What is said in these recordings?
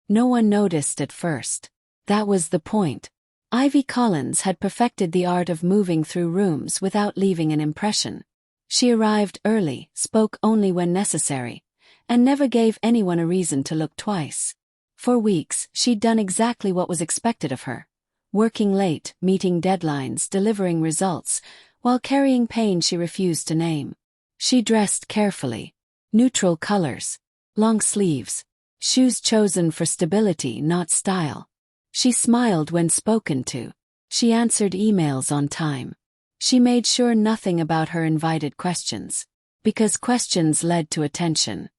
No one noticed at first. That was the point. Ivy Collins had perfected the art of moving through rooms without leaving an impression. She arrived early, spoke only when necessary, and never gave anyone a reason to look twice. For weeks, she'd done exactly what was expected of her. Working late, meeting deadlines, delivering results, while carrying pain she refused to name. She dressed carefully. Neutral colors. Long sleeves. Shoes chosen for stability, not style. She smiled when spoken to. She answered emails on time. She made sure nothing about her invited questions. Because questions led to attention.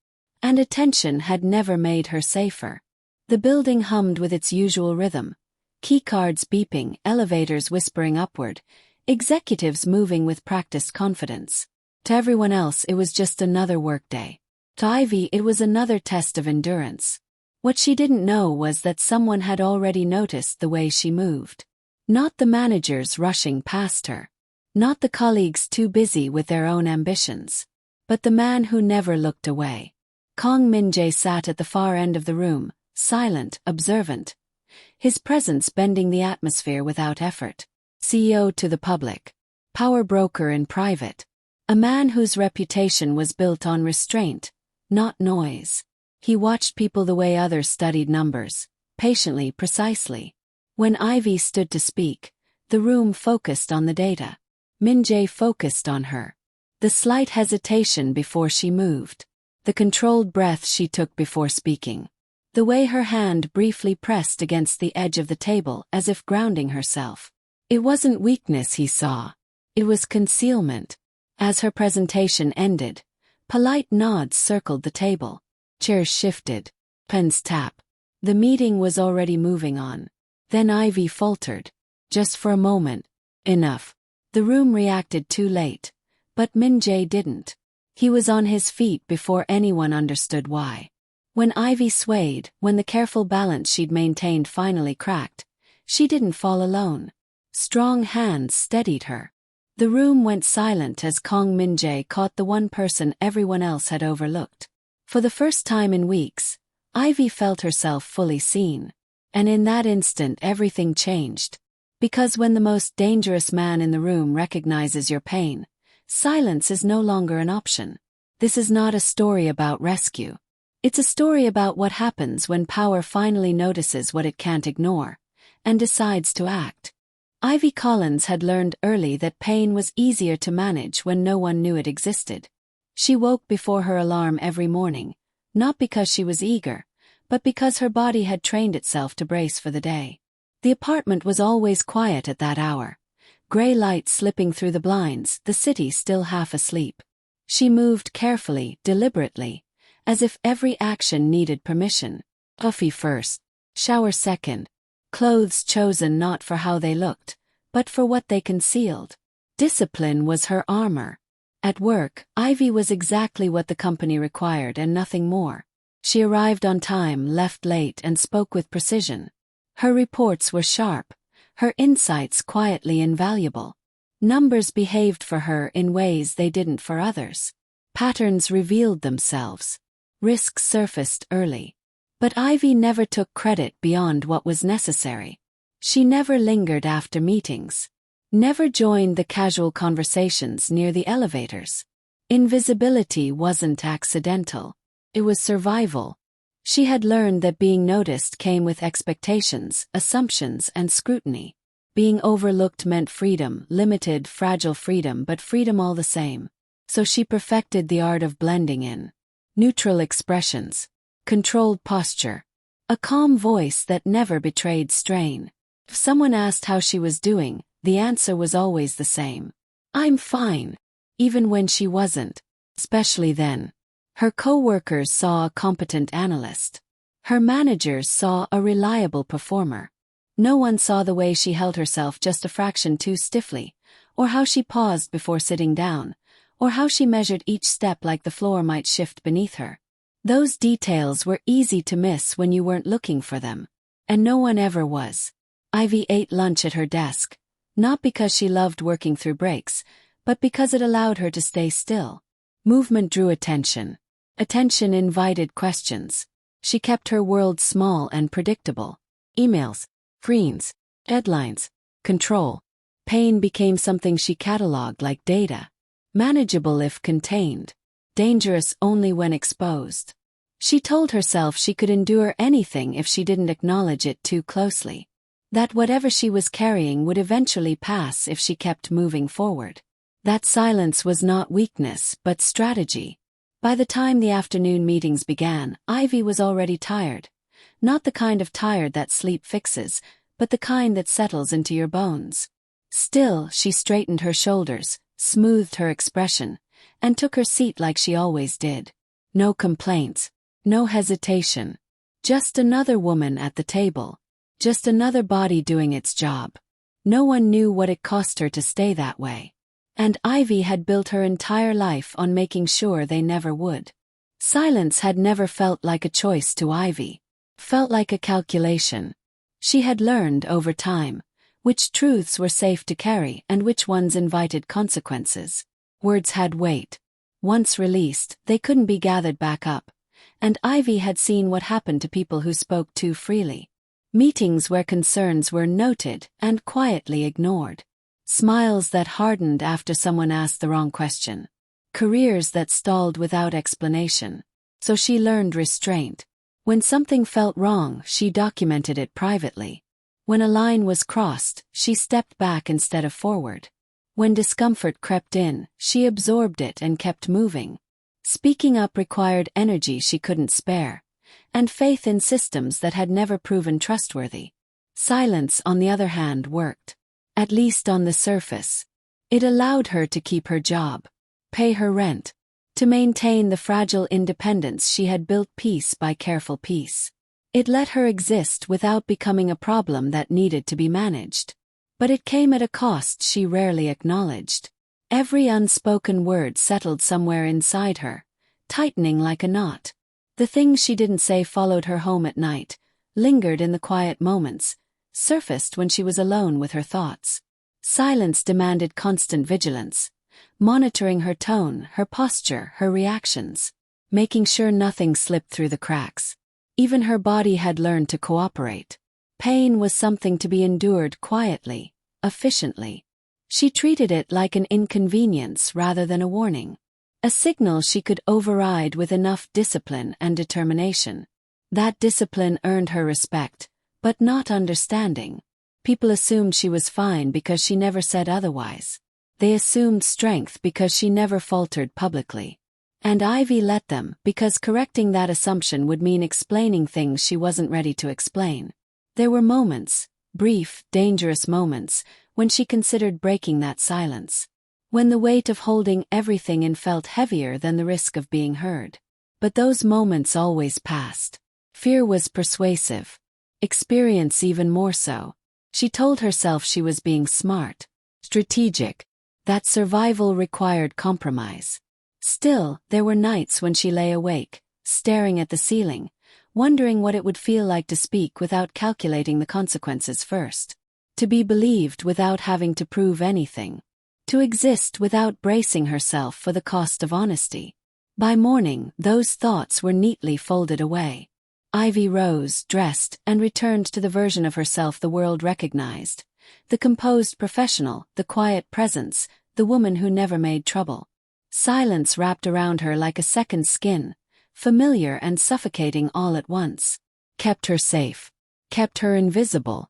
And attention had never made her safer. The building hummed with its usual rhythm. Keycards beeping, elevators whispering upward, executives moving with practiced confidence. To everyone else it was just another workday. To Ivy it was another test of endurance. What she didn't know was that someone had already noticed the way she moved. Not the managers rushing past her. Not the colleagues too busy with their own ambitions. But the man who never looked away. Kang Min-Jae sat at the far end of the room, silent, observant. His presence bending the atmosphere without effort. CEO to the public. Power broker in private. A man whose reputation was built on restraint, not noise. He watched people the way others studied numbers, patiently, precisely. When Ivy stood to speak, the room focused on the data. Min-Jae focused on her. The slight hesitation before she moved. The controlled breath she took before speaking. The way her hand briefly pressed against the edge of the table as if grounding herself. It wasn't weakness he saw. It was concealment. As her presentation ended, polite nods circled the table. Chairs shifted. Pens tap. The meeting was already moving on. Then Ivy faltered. Just for a moment. Enough. The room reacted too late. But Min-Jae didn't. He was on his feet before anyone understood why. When Ivy swayed, when the careful balance she'd maintained finally cracked, she didn't fall alone. Strong hands steadied her. The room went silent as Kang Min-Jae caught the one person everyone else had overlooked. For the first time in weeks, Ivy felt herself fully seen. And in that instant everything changed. Because when the most dangerous man in the room recognizes your pain, silence is no longer an option. This is not a story about rescue. It's a story about what happens when power finally notices what it can't ignore, and decides to act. Ivy Collins had learned early that pain was easier to manage when no one knew it existed. She woke before her alarm every morning, not because she was eager, but because her body had trained itself to brace for the day. The apartment was always quiet at that hour. Gray light slipping through the blinds, the city still half asleep. She moved carefully, deliberately, as if every action needed permission. Coffee first. Shower second. Clothes chosen not for how they looked, but for what they concealed. Discipline was her armor. At work, Ivy was exactly what the company required and nothing more. She arrived on time, left late, and spoke with precision. Her reports were sharp, her insights quietly invaluable. Numbers behaved for her in ways they didn't for others. Patterns revealed themselves. Risks surfaced early. But Ivy never took credit beyond what was necessary. She never lingered after meetings. Never joined the casual conversations near the elevators. Invisibility wasn't accidental. It was survival. She had learned that being noticed came with expectations, assumptions, and scrutiny. Being overlooked meant freedom, limited, fragile freedom, but freedom all the same. So she perfected the art of blending in. Neutral expressions. Controlled posture. A calm voice that never betrayed strain. If someone asked how she was doing, the answer was always the same. I'm fine. Even when she wasn't. Especially then. Her co-workers saw a competent analyst. Her managers saw a reliable performer. No one saw the way she held herself just a fraction too stiffly, or how she paused before sitting down, or how she measured each step like the floor might shift beneath her. Those details were easy to miss when you weren't looking for them. And no one ever was. Ivy ate lunch at her desk, not because she loved working through breaks, but because it allowed her to stay still. Movement drew attention. Attention invited questions. She kept her world small and predictable. Emails, screens, deadlines, control. Pain became something she cataloged like data. Manageable if contained. Dangerous only when exposed. She told herself she could endure anything if she didn't acknowledge it too closely. That whatever she was carrying would eventually pass if she kept moving forward. That silence was not weakness, but strategy. By the time the afternoon meetings began, Ivy was already tired. Not the kind of tired that sleep fixes, but the kind that settles into your bones. Still, she straightened her shoulders, smoothed her expression, and took her seat like she always did. No complaints, no hesitation. Just another woman at the table. Just another body doing its job. No one knew what it cost her to stay that way. And Ivy had built her entire life on making sure they never would. Silence had never felt like a choice to Ivy. Felt like a calculation. She had learned over time which truths were safe to carry and which ones invited consequences. Words had weight. Once released, they couldn't be gathered back up. And Ivy had seen what happened to people who spoke too freely. Meetings where concerns were noted and quietly ignored. Smiles that hardened after someone asked the wrong question. Careers that stalled without explanation. So she learned restraint. When something felt wrong, she documented it privately. When a line was crossed, she stepped back instead of forward. When discomfort crept in, she absorbed it and kept moving. Speaking up required energy she couldn't spare, and faith in systems that had never proven trustworthy. Silence, on the other hand, worked. At least on the surface. It allowed her to keep her job, pay her rent, to maintain the fragile independence she had built piece by careful piece. It let her exist without becoming a problem that needed to be managed. But it came at a cost she rarely acknowledged. Every unspoken word settled somewhere inside her, tightening like a knot. The things she didn't say followed her home at night, lingered in the quiet moments, surfaced when she was alone with her thoughts. Silence demanded constant vigilance, monitoring her tone, her posture, her reactions, making sure nothing slipped through the cracks. Even her body had learned to cooperate. Pain was something to be endured quietly, efficiently. She treated it like an inconvenience rather than a warning. A signal she could override with enough discipline and determination. That discipline earned her respect, but not understanding. People assumed she was fine because she never said otherwise. They assumed strength because she never faltered publicly. And Ivy let them, because correcting that assumption would mean explaining things she wasn't ready to explain. There were moments, brief, dangerous moments, when she considered breaking that silence. When the weight of holding everything in felt heavier than the risk of being heard. But those moments always passed. Fear was persuasive. Experience even more so. She told herself she was being smart, strategic, that survival required compromise. Still, there were nights when she lay awake, staring at the ceiling, wondering what it would feel like to speak without calculating the consequences first. To be believed without having to prove anything. To exist without bracing herself for the cost of honesty. By morning, those thoughts were neatly folded away. Ivy rose, dressed, and returned to the version of herself the world recognized. The composed professional, the quiet presence, the woman who never made trouble. Silence wrapped around her like a second skin, familiar and suffocating all at once. Kept her safe. Kept her invisible.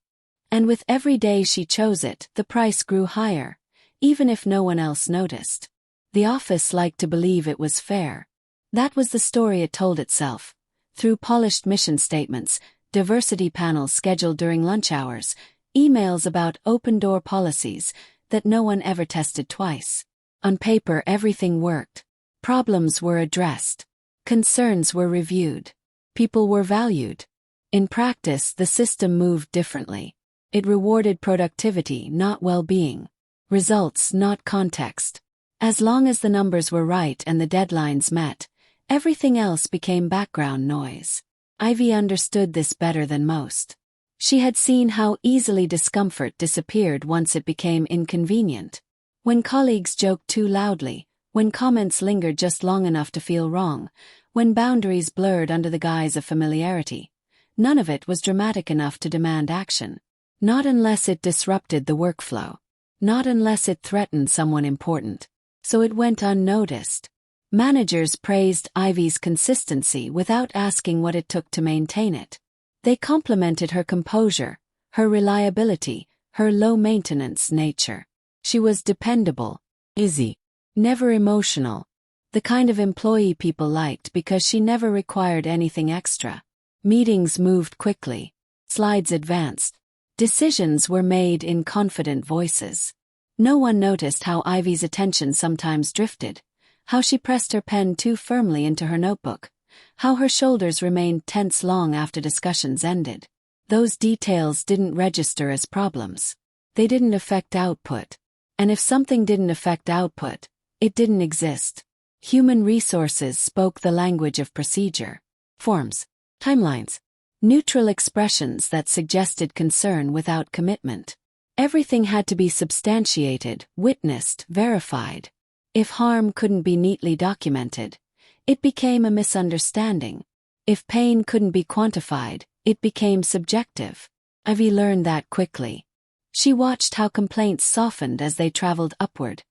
And with every day she chose it, the price grew higher, even if no one else noticed. The office liked to believe it was fair. That was the story it told itself. Through polished mission statements, diversity panels scheduled during lunch hours, emails about open-door policies that no one ever tested twice. On paper everything worked. Problems were addressed. Concerns were reviewed. People were valued. In practice, the system moved differently. It rewarded productivity, not well-being. Results, not context. As long as the numbers were right and the deadlines met, everything else became background noise. Ivy understood this better than most. She had seen how easily discomfort disappeared once it became inconvenient. When colleagues joked too loudly, when comments lingered just long enough to feel wrong, When boundaries blurred under the guise of familiarity, none of it was dramatic enough to demand action. Not unless it disrupted the workflow. Not unless it threatened someone important. So it went unnoticed. Managers praised Ivy's consistency without asking what it took to maintain it. They complimented her composure, her reliability, her low-maintenance nature. She was dependable, easy, never emotional. The kind of employee people liked because she never required anything extra. Meetings moved quickly. Slides advanced. Decisions were made in confident voices. No one noticed how Ivy's attention sometimes drifted, how she pressed her pen too firmly into her notebook, how her shoulders remained tense long after discussions ended. Those details didn't register as problems. They didn't affect output. And if something didn't affect output, it didn't exist. Human resources spoke the language of procedure. Forms, timelines, neutral expressions that suggested concern without commitment. Everything had to be substantiated, witnessed, verified. If harm couldn't be neatly documented, it became a misunderstanding. If pain couldn't be quantified, it became subjective. Ivy learned that quickly. She watched how complaints softened as they traveled upward,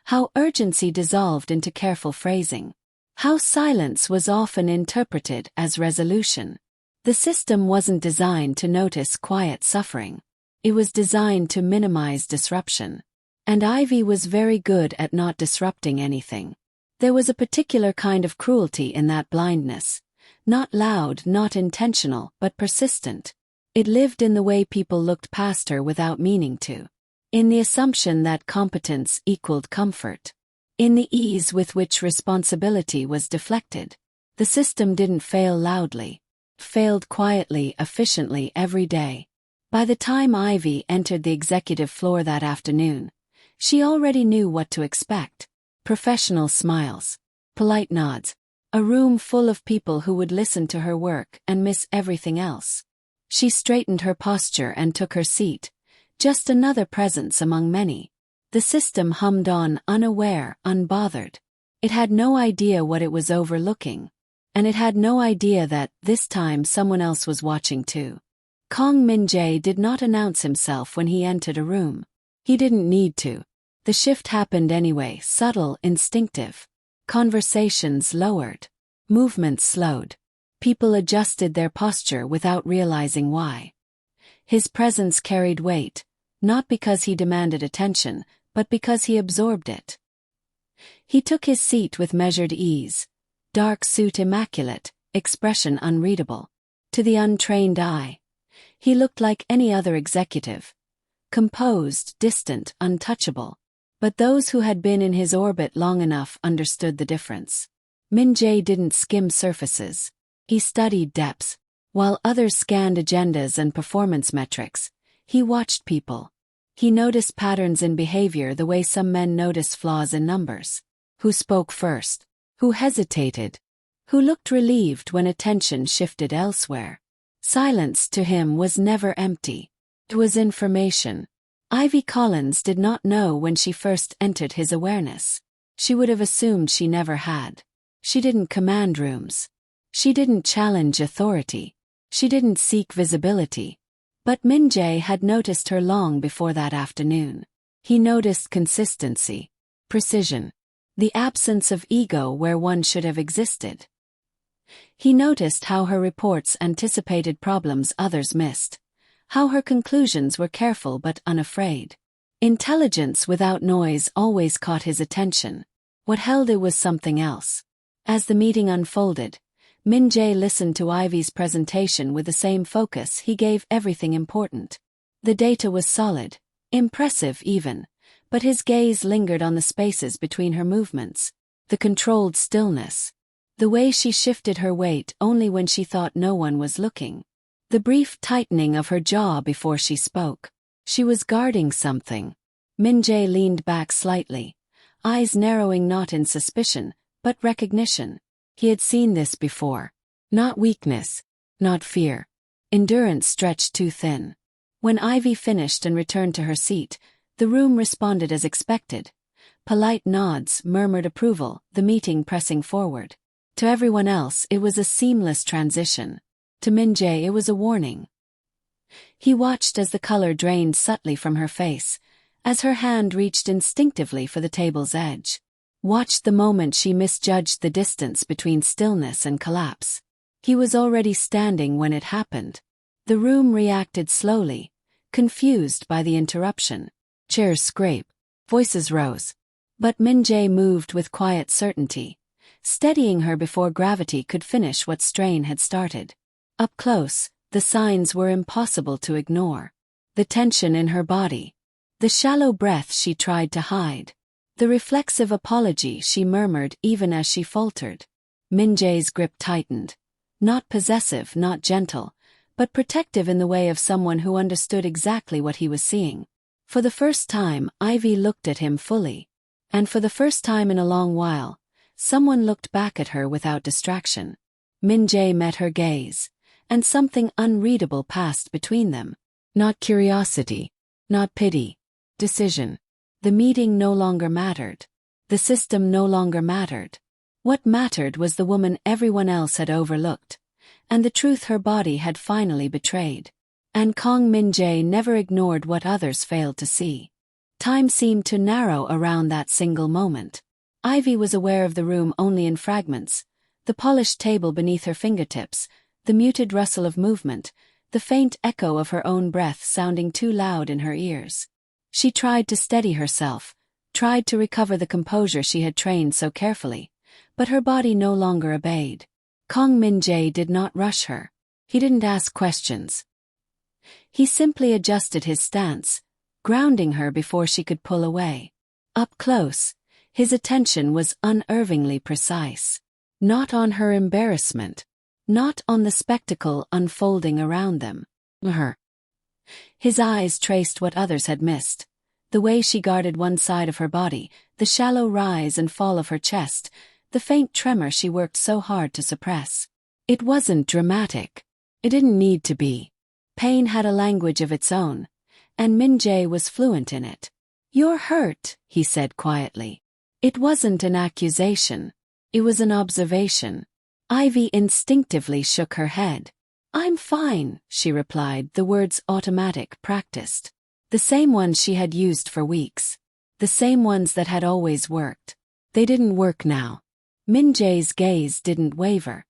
how urgency dissolved into careful phrasing, how silence was often interpreted as resolution. The system wasn't designed to notice quiet suffering. It was designed to minimize disruption. And Ivy was very good at not disrupting anything. There was a particular kind of cruelty in that blindness. Not loud, not intentional, but persistent. It lived in the way people looked past her without meaning to. In the assumption that competence equaled comfort. In the ease with which responsibility was deflected. The system didn't fail loudly. It failed quietly, efficiently every day. By the time Ivy entered the executive floor that afternoon, she already knew what to expect. Professional smiles. Polite nods. A room full of people who would listen to her work and miss everything else. She straightened her posture and took her seat. Just another presence among many. The system hummed on, unaware, unbothered. It had no idea what it was overlooking. And it had no idea that, this time, someone else was watching too. Kang Min-Jae did not announce himself when he entered a room. He didn't need to. The shift happened anyway, subtle, instinctive. Conversations lowered. Movements slowed. People adjusted their posture without realizing why. His presence carried weight, not because he demanded attention, but because he absorbed it. He took his seat with measured ease. Dark suit immaculate, expression unreadable. To the untrained eye, he looked like any other executive. Composed, distant, untouchable. But those who had been in his orbit long enough understood the difference. Min-Jae didn't skim surfaces. He studied depths. While others scanned agendas and performance metrics, he watched people. He noticed patterns in behavior the way some men notice flaws in numbers. Who spoke first? Who hesitated? Who looked relieved when attention shifted elsewhere? Silence to him was never empty. It was information. Ivy Collins did not know when she first entered his awareness. She would have assumed she never had. She didn't command rooms. She didn't challenge authority. She didn't seek visibility. But Min-Jae had noticed her long before that afternoon. He noticed consistency, precision, the absence of ego where one should have existed. He noticed how her reports anticipated problems others missed. How her conclusions were careful but unafraid. Intelligence without noise always caught his attention. What held it was something else. As the meeting unfolded, Min-Jae listened to Ivy's presentation with the same focus he gave everything important. The data was solid, impressive even, but his gaze lingered on the spaces between her movements, the controlled stillness, the way she shifted her weight only when she thought no one was looking. The brief tightening of her jaw before she spoke. She was guarding something. Min-Jae leaned back slightly, eyes narrowing not in suspicion, but recognition. He had seen this before. Not weakness, not fear. Endurance stretched too thin. When Ivy finished and returned to her seat, the room responded as expected. Polite nods, murmured approval, the meeting pressing forward. To everyone else, it was a seamless transition. To Min-Jae, it was a warning. He watched as the color drained subtly from her face, as her hand reached instinctively for the table's edge. Watched the moment she misjudged the distance between stillness and collapse. He was already standing when it happened. The room reacted slowly, confused by the interruption. Chairs scraped. Voices rose. But Min-Jae moved with quiet certainty, steadying her before gravity could finish what strain had started. Up close, the signs were impossible to ignore. The tension in her body. The shallow breath she tried to hide. The reflexive apology she murmured even as she faltered. Min-Jae's grip tightened. Not possessive, not gentle, but protective in the way of someone who understood exactly what he was seeing. For the first time, Ivy looked at him fully. And for the first time in a long while, someone looked back at her without distraction. Min-Jae met her gaze, and something unreadable passed between them. Not curiosity, not pity. Decision. The meeting no longer mattered. The system no longer mattered. What mattered was the woman everyone else had overlooked, and the truth her body had finally betrayed. And Kang Min-Jae never ignored what others failed to see. Time seemed to narrow around that single moment. Ivy was aware of the room only in fragments, the polished table beneath her fingertips, the muted rustle of movement, the faint echo of her own breath sounding too loud in her ears. She tried to steady herself, tried to recover the composure she had trained so carefully, but her body no longer obeyed. Kang Min-Jae did not rush her. He didn't ask questions. He simply adjusted his stance, grounding her before she could pull away. Up close, his attention was unervingly precise. Not on her embarrassment, not on the spectacle unfolding around them. Her. His eyes traced what others had missed. The way she guarded one side of her body, the shallow rise and fall of her chest, the faint tremor she worked so hard to suppress. It wasn't dramatic. It didn't need to be. Pain had a language of its own, and Min-Jae was fluent in it. "You're hurt," he said quietly. It wasn't an accusation. It was an observation. Ivy instinctively shook her head. "I'm fine," she replied, the words automatic, practiced. The same ones she had used for weeks. The same ones that had always worked. They didn't work now. Min-Jae's gaze didn't waver.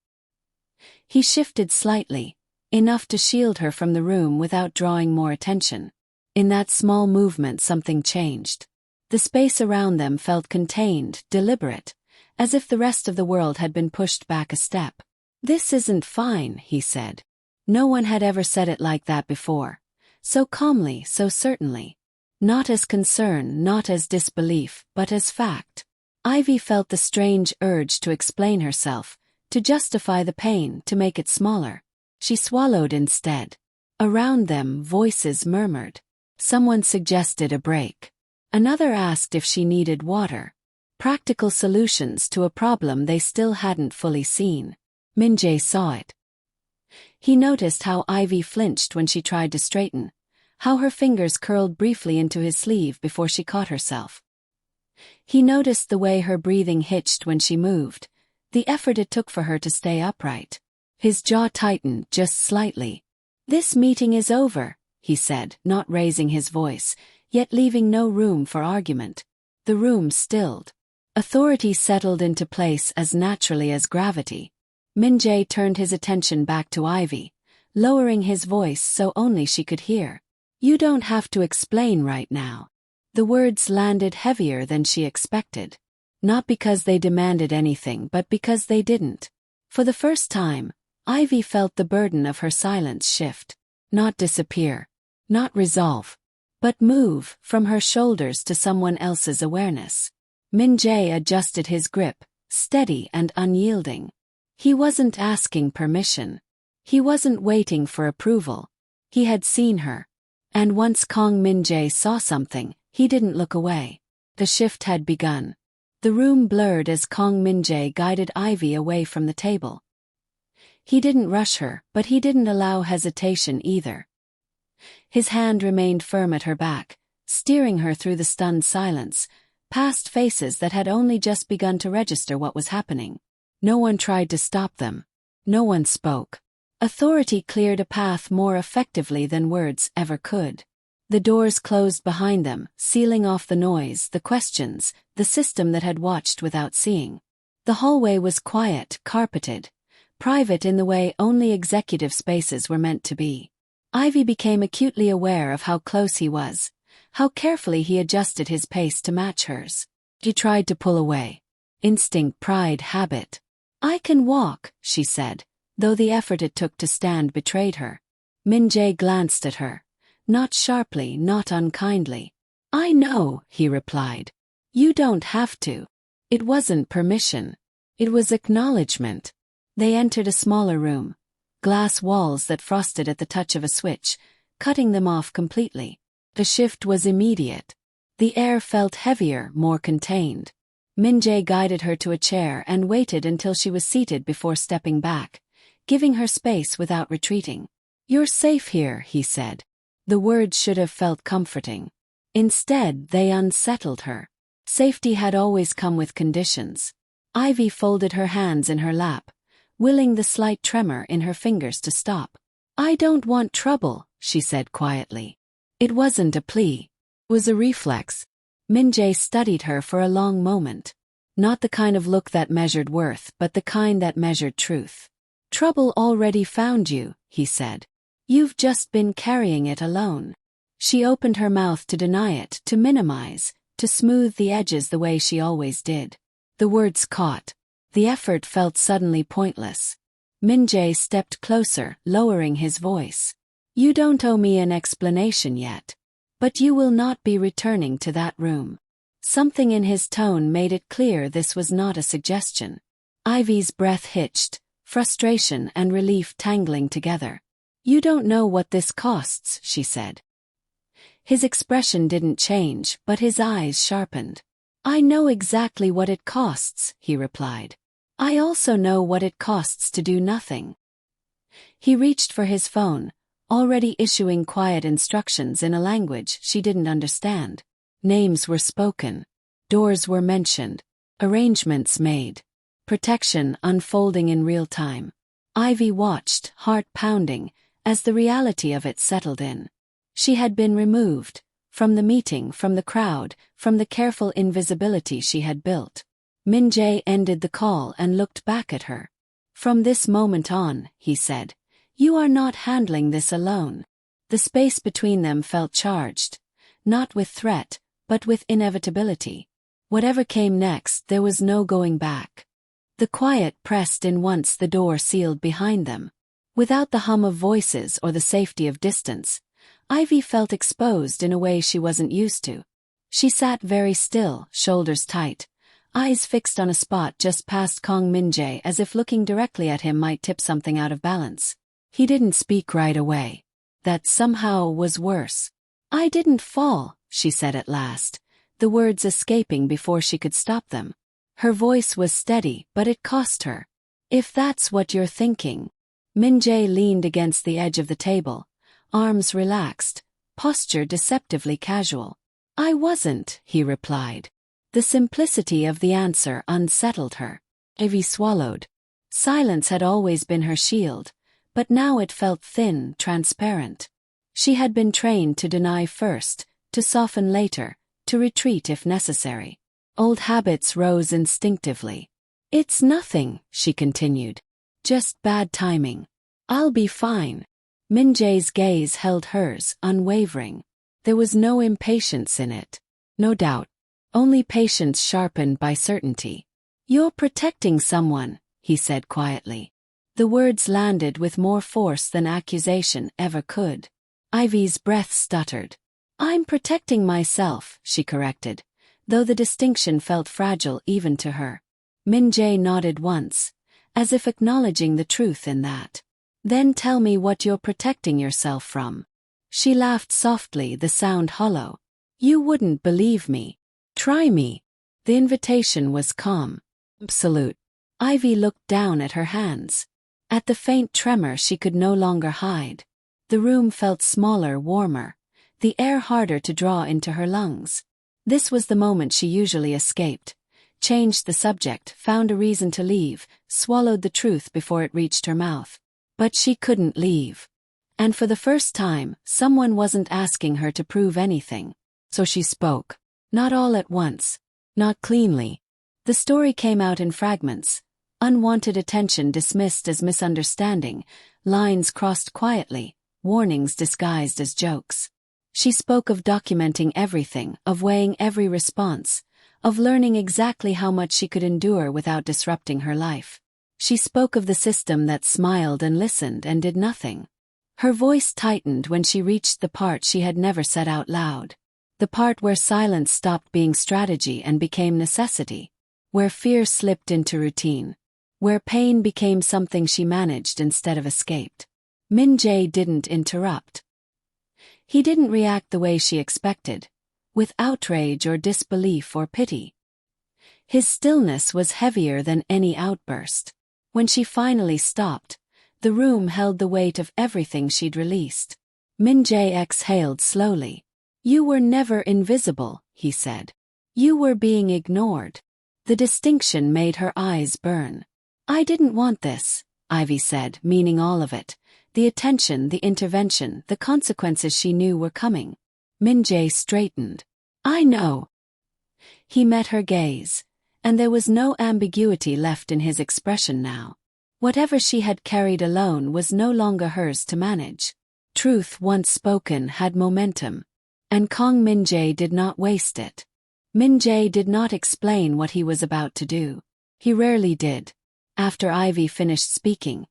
He shifted slightly, enough to shield her from the room without drawing more attention. In that small movement something changed. The space around them felt contained, deliberate, as if the rest of the world had been pushed back a step. "This isn't fine," he said. No one had ever said it like that before. So calmly, so certainly. Not as concern, not as disbelief, but as fact. Ivy felt the strange urge to explain herself, to justify the pain, to make it smaller. She swallowed instead. Around them, voices murmured. Someone suggested a break. Another asked if she needed water. Practical solutions to a problem they still hadn't fully seen. Min-Jae saw it. He noticed how Ivy flinched when she tried to straighten, how her fingers curled briefly into his sleeve before she caught herself. He noticed the way her breathing hitched when she moved, the effort it took for her to stay upright. His jaw tightened just slightly. "This meeting is over," he said, not raising his voice, yet leaving no room for argument. The room stilled. Authority settled into place as naturally as gravity. Min-Jae turned his attention back to Ivy, lowering his voice so only she could hear. "You don't have to explain right now." The words landed heavier than she expected. Not because they demanded anything, but because they didn't. For the first time, Ivy felt the burden of her silence shift. Not disappear. Not resolve. But move from her shoulders to someone else's awareness. Min-Jae adjusted his grip, steady and unyielding. He wasn't asking permission. He wasn't waiting for approval. He had seen her. And once Kang Min-Jae saw something, he didn't look away. The shift had begun. The room blurred as Kang Min-Jae guided Ivy away from the table. He didn't rush her, but he didn't allow hesitation either. His hand remained firm at her back, steering her through the stunned silence, past faces that had only just begun to register what was happening. No one tried to stop them. No one spoke. Authority cleared a path more effectively than words ever could. The doors closed behind them, sealing off the noise, the questions, the system that had watched without seeing. The hallway was quiet, carpeted, private in the way only executive spaces were meant to be. Ivy became acutely aware of how close he was, how carefully he adjusted his pace to match hers. She tried to pull away. Instinct, pride, habit. "I can walk," she said, though the effort it took to stand betrayed her. Min-Jae glanced at her. Not sharply, not unkindly. "I know," he replied. "You don't have to." It wasn't permission. It was acknowledgement. They entered a smaller room. Glass walls that frosted at the touch of a switch, cutting them off completely. The shift was immediate. The air felt heavier, more contained. Min-Jae guided her to a chair and waited until she was seated before stepping back, giving her space without retreating. "You're safe here," he said. The words should have felt comforting. Instead, they unsettled her. Safety had always come with conditions. Ivy folded her hands in her lap, willing the slight tremor in her fingers to stop. "I don't want trouble," she said quietly. It wasn't a plea. It was a reflex. Min-Jae studied her for a long moment. Not the kind of look that measured worth, but the kind that measured truth. "Trouble already found you," he said. "You've just been carrying it alone." She opened her mouth to deny it, to minimize, to smooth the edges the way she always did. The words caught. The effort felt suddenly pointless. Min-Jae stepped closer, lowering his voice. "You don't owe me an explanation yet. But you will not be returning to that room." Something in his tone made it clear this was not a suggestion. Ivy's breath hitched, frustration and relief tangling together. "You don't know what this costs," she said. His expression didn't change, but his eyes sharpened. "I know exactly what it costs," he replied. "I also know what it costs to do nothing." He reached for his phone, already issuing quiet instructions in a language she didn't understand. Names were spoken. Doors were mentioned. Arrangements made. Protection unfolding in real time. Ivy watched, heart pounding, as the reality of it settled in. She had been removed, from the meeting, from the crowd, from the careful invisibility she had built. Min-Jae ended the call and looked back at her. "From this moment on," he said, "you are not handling this alone." The space between them felt charged, not with threat, but with inevitability. Whatever came next, there was no going back. The quiet pressed in once the door sealed behind them. Without the hum of voices or the safety of distance, Ivy felt exposed in a way she wasn't used to. She sat very still, shoulders tight, eyes fixed on a spot just past Kang Min-Jae as if looking directly at him might tip something out of balance. He didn't speak right away. That somehow was worse. "I didn't fall," she said at last, the words escaping before she could stop them. Her voice was steady, but it cost her. "If that's what you're thinking." Min-Jae leaned against the edge of the table, arms relaxed, posture deceptively casual. "I wasn't," he replied. The simplicity of the answer unsettled her. Ivy swallowed. Silence had always been her shield, but now it felt thin, transparent. She had been trained to deny first, to soften later, to retreat if necessary. Old habits rose instinctively. "It's nothing," she continued. "Just bad timing. I'll be fine." Min-Jae's gaze held hers, unwavering. There was no impatience in it. No doubt. Only patience sharpened by certainty. "You're protecting someone," he said quietly. The words landed with more force than accusation ever could. Ivy's breath stuttered. "I'm protecting myself," she corrected, though the distinction felt fragile even to her. Min-Jae nodded once, as if acknowledging the truth in that. "Then tell me what you're protecting yourself from." She laughed softly, the sound hollow. "You wouldn't believe me. Try me." The invitation was calm. Absolute. Ivy looked down at her hands. At the faint tremor she could no longer hide. The room felt smaller, warmer, the air harder to draw into her lungs. This was the moment she usually escaped, changed the subject, found a reason to leave, swallowed the truth before it reached her mouth. But she couldn't leave. And for the first time, someone wasn't asking her to prove anything. So she spoke. Not all at once. Not cleanly. The story came out in fragments. Unwanted attention dismissed as misunderstanding, lines crossed quietly, warnings disguised as jokes. She spoke of documenting everything, of weighing every response, of learning exactly how much she could endure without disrupting her life. She spoke of the system that smiled and listened and did nothing. Her voice tightened when she reached the part she had never said out loud. The part where silence stopped being strategy and became necessity. Where fear slipped into routine. Where pain became something she managed instead of escaped. Min-Jae didn't interrupt. He didn't react the way she expected, with outrage or disbelief or pity. His stillness was heavier than any outburst. When she finally stopped, the room held the weight of everything she'd released. Min-Jae exhaled slowly. "You were never invisible," he said. "You were being ignored." The distinction made her eyes burn. "I didn't want this," Ivy said, meaning all of it. The attention, the intervention, the consequences she knew were coming. Min-Jae straightened. "I know." He met her gaze, and there was no ambiguity left in his expression now. Whatever she had carried alone was no longer hers to manage. Truth once spoken had momentum, and Kang Min-Jae did not waste it. Min-Jae did not explain what he was about to do. He rarely did. After Ivy finished speaking,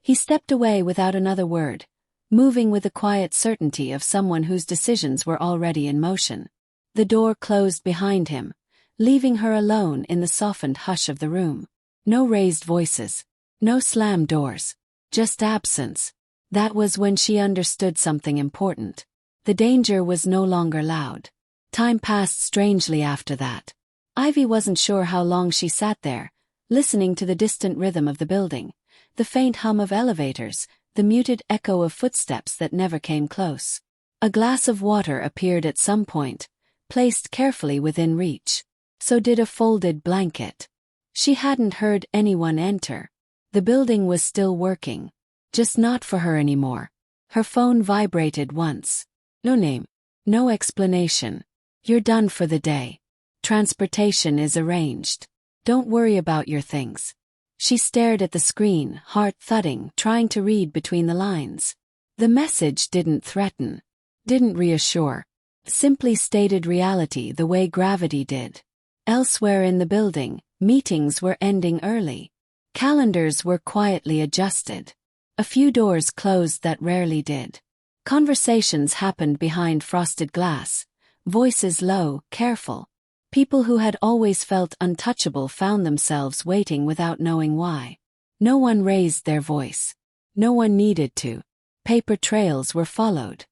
he stepped away without another word, moving with the quiet certainty of someone whose decisions were already in motion. The door closed behind him, leaving her alone in the softened hush of the room. No raised voices. No slammed doors. Just absence. That was when she understood something important. The danger was no longer loud. Time passed strangely after that. Ivy wasn't sure how long she sat there, listening to the distant rhythm of the building, the faint hum of elevators, the muted echo of footsteps that never came close. A glass of water appeared at some point, placed carefully within reach. So did a folded blanket. She hadn't heard anyone enter. The building was still working. Just not for her anymore. Her phone vibrated once. No name. No explanation. "You're done for the day. Transportation is arranged. Don't worry about your things." She stared at the screen, heart thudding, trying to read between the lines. The message didn't threaten. Didn't reassure. Simply stated reality the way gravity did. Elsewhere in the building, meetings were ending early. Calendars were quietly adjusted. A few doors closed that rarely did. Conversations happened behind frosted glass, voices low, careful. People who had always felt untouchable found themselves waiting without knowing why. No one raised their voice. No one needed to. Paper trails were followed.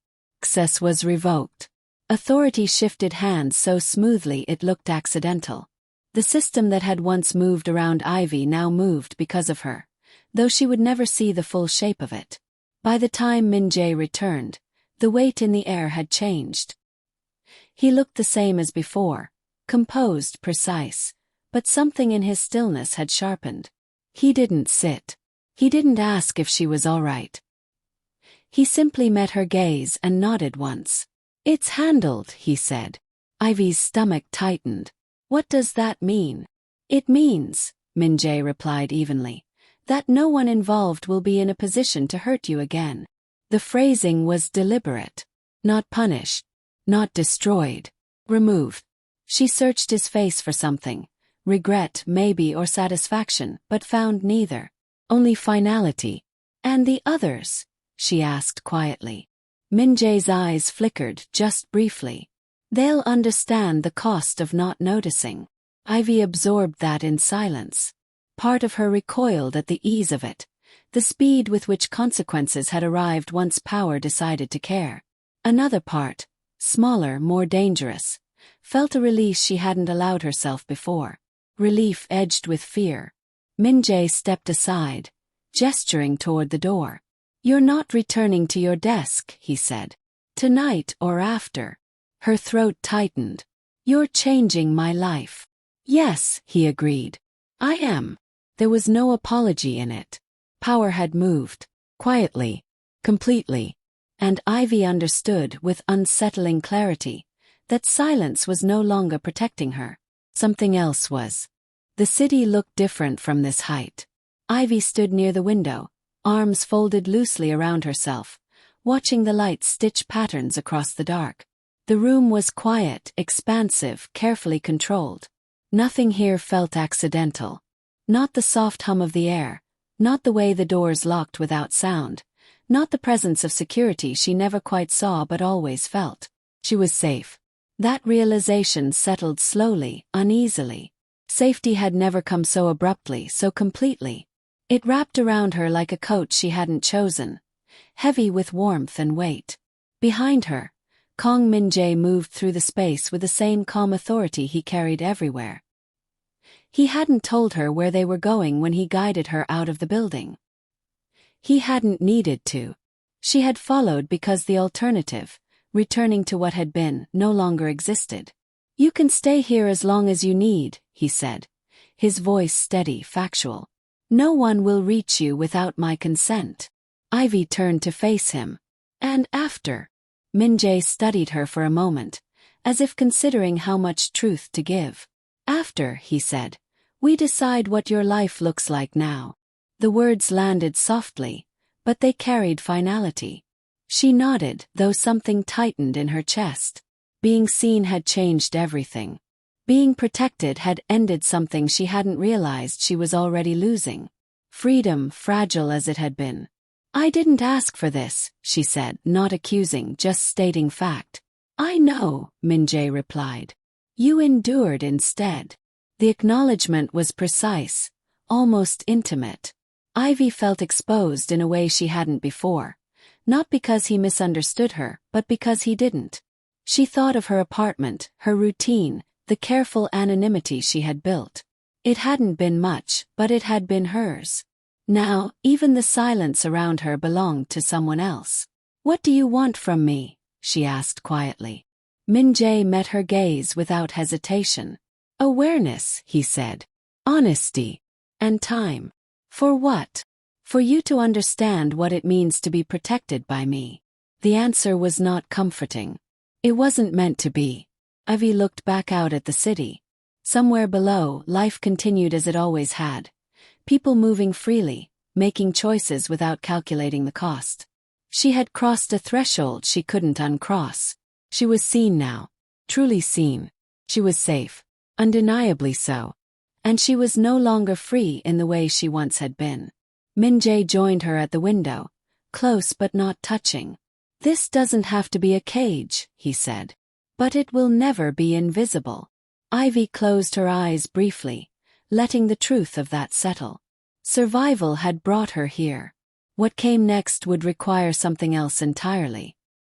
Access was revoked. Authority shifted hands so smoothly it looked accidental. The system that had once moved around Ivy now moved because of her, though she would never see the full shape of it. By the time Min-Jae returned, the weight in the air had changed. He looked the same as before, composed, precise, but something in his stillness had sharpened. He didn't sit. He didn't ask if she was all right. He simply met her gaze and nodded once. "It's handled," he said. Ivy's stomach tightened. "What does that mean?" "It means," Min-Jae replied evenly, "that no one involved will be in a position to hurt you again." The phrasing was deliberate. Not punished. Not destroyed. Removed. She searched his face for something. Regret, maybe, or satisfaction, but found neither. Only finality. "And the others?" she asked quietly. Min-Jae's eyes flickered just briefly. "They'll understand the cost of not noticing." Ivy absorbed that in silence. Part of her recoiled at the ease of it, the speed with which consequences had arrived once power decided to care. Another part, smaller, more dangerous, felt a release she hadn't allowed herself before. Relief edged with fear. Min-Jae stepped aside, gesturing toward the door. "You're not returning to your desk," he said. "Tonight or after." Her throat tightened. "You're changing my life." Yes, he agreed. I am. There was no apology in it. Power had moved. Quietly. Completely. And Ivy understood with unsettling clarity that silence was no longer protecting her. Something else was. The city looked different from this height. Ivy stood near the window, arms folded loosely around herself, watching the lights stitch patterns across the dark. The room was quiet, expansive, carefully controlled. Nothing here felt accidental. Not the soft hum of the air, not the way the doors locked without sound, not the presence of security she never quite saw but always felt. She was safe. That realization settled slowly, uneasily. Safety had never come so abruptly, so completely. It wrapped around her like a coat she hadn't chosen, heavy with warmth and weight. Behind her, Kang Min-Jae moved through the space with the same calm authority he carried everywhere. He hadn't told her where they were going when he guided her out of the building. He hadn't needed to. She had followed because the alternative, returning to what had been, no longer existed. You can stay here as long as you need, he said, his voice steady, factual. No one will reach you without my consent. Ivy turned to face him. And after? Min-Jae studied her for a moment, as if considering how much truth to give. After, he said, we decide what your life looks like now. The words landed softly, but they carried finality. She nodded, though something tightened in her chest. Being seen had changed everything. Being protected had ended something she hadn't realized she was already losing. Freedom, fragile as it had been. I didn't ask for this, she said, not accusing, just stating fact. I know, Min-Jae replied. You endured instead. The acknowledgement was precise, almost intimate. Ivy felt exposed in a way she hadn't before, not because he misunderstood her, but because he didn't. She thought of her apartment, her routine, the careful anonymity she had built. It hadn't been much, but it had been hers. Now, even the silence around her belonged to someone else. What do you want from me? She asked quietly. Min-Jae met her gaze without hesitation. Awareness, he said. Honesty. And time. For what? For you to understand what it means to be protected by me. The answer was not comforting. It wasn't meant to be. Ivy looked back out at the city. Somewhere below, life continued as it always had. People moving freely, making choices without calculating the cost. She had crossed a threshold she couldn't uncross. She was seen now. Truly seen. She was safe. Undeniably so. And she was no longer free in the way she once had been. Min-Jae joined her at the window, close but not touching. This doesn't have to be a cage, he said. But it will never be invisible. Ivy closed her eyes briefly, letting the truth of that settle. Survival had brought her here. What came next would require something else entirely.